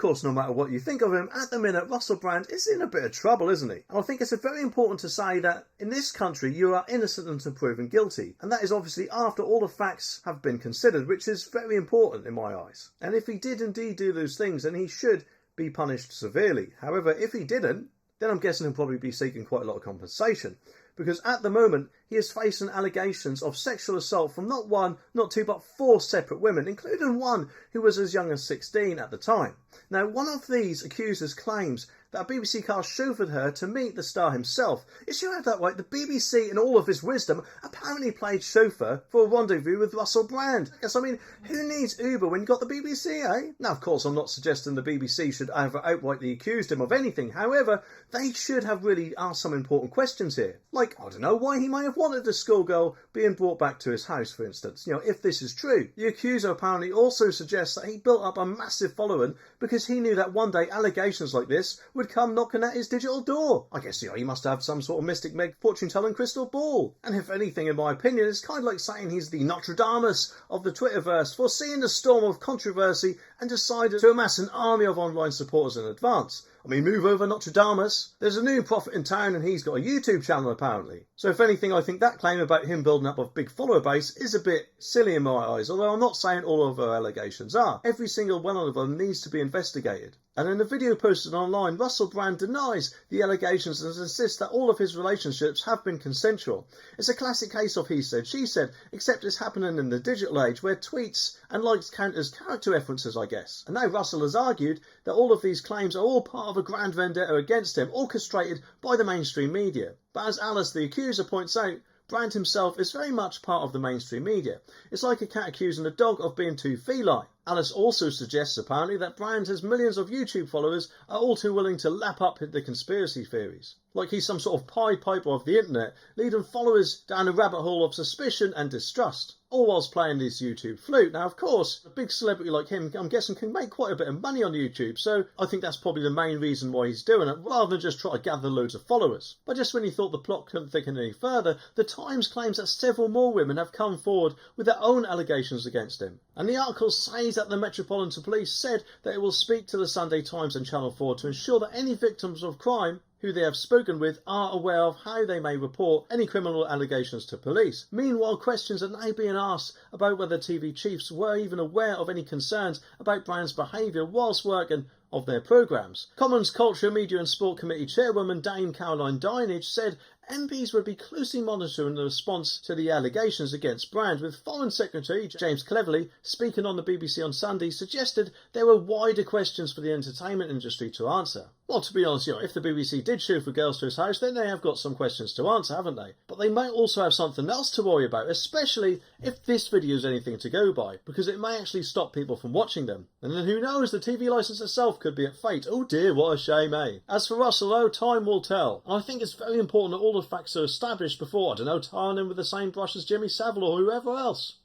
course, no matter what you think of him, at the minute Russell Brand is in a bit of trouble, isn't he? And I think it's very important to say that in this country you are innocent until proven guilty, and that is obviously after all the facts have been considered, which is very important in my eyes. And if he did indeed do those things, then he should be punished severely. However, if he didn't, then I'm guessing he'll probably be seeking quite a lot of compensation, because at the moment he is facing allegations of sexual assault from not one, not two, but 4 separate women, including one who was as young as 16 at the time. Now, one of these accusers claims that a BBC cast chauffeured her to meet the star himself. If you have that right, the BBC, in all of its wisdom, apparently played chauffeur for a rendezvous with Russell Brand. Yes, I mean, who needs Uber when you've got the BBC, eh? Now, of course, I'm not suggesting the BBC should ever outrightly accused him of anything. However, they should have really asked some important questions here. Like, I don't know, why he may have wanted the schoolgirl being brought back to his house, for instance. You know, if this is true. The accuser apparently also suggests that he built up a massive following because he knew that one day allegations like this would come knocking at his digital door. I guess, he must have some sort of mystic Meg fortune-telling crystal ball. And if anything, in my opinion, it's kind of like saying he's the Nostradamus of the Twitterverse, foreseeing the storm of controversy and decided to amass an army of online supporters in advance. I mean, move over Nostradamus. There's a new prophet in town and he's got a YouTube channel apparently. So if anything, I think that claim about him building up a big follower base is a bit silly in my eyes, although I'm not saying all of our allegations are. Every single one of them needs to be investigated. And in a video posted online, Russell Brand denies the allegations and insists that all of his relationships have been consensual. It's a classic case of he said, she said, except it's happening in the digital age where tweets and likes count as character references, I guess. And now Russell has argued that all of these claims are all part of a grand vendetta against him, orchestrated by the mainstream media. But as Alice, the accuser, points out, Brand himself is very much part of the mainstream media. It's like a cat accusing a dog of being too feline. Alice also suggests apparently that Brand has millions of YouTube followers are all too willing to lap up the conspiracy theories. Like he's some sort of Pied Piper of the internet, leading followers down a rabbit hole of suspicion and distrust, all whilst playing this YouTube flute. Now, of course, a big celebrity like him, I'm guessing, can make quite a bit of money on YouTube, so I think that's probably the main reason why he's doing it, rather than just try to gather loads of followers. But just when he thought the plot couldn't thicken any further, the Times claims that several more women have come forward with their own allegations against him. And the article says that the Metropolitan Police said that it will speak to the Sunday Times and Channel 4 to ensure that any victims of crime who they have spoken with are aware of how they may report any criminal allegations to police. Meanwhile, questions are now being asked about whether TV chiefs were even aware of any concerns about Brand's behaviour whilst working of their programmes. Commons Culture, Media and Sport Committee Chairwoman Dame Caroline Dinage said MPs would be closely monitoring the response to the allegations against Brand, with Foreign Secretary James Cleverly, speaking on the BBC on Sunday, suggested there were wider questions for the entertainment industry to answer. Well, to be honest, if the BBC did chauffeur girls to his house, then they have got some questions to answer, haven't they? But they might also have something else to worry about, especially if this video is anything to go by, because it may actually stop people from watching them. And then who knows, the TV licence itself could be at fate. Oh dear, what a shame, eh? As for Russell, though, time will tell. And I think it's very important that all the facts are established before, I don't know, tarring him with the same brush as Jimmy Savile or whoever else.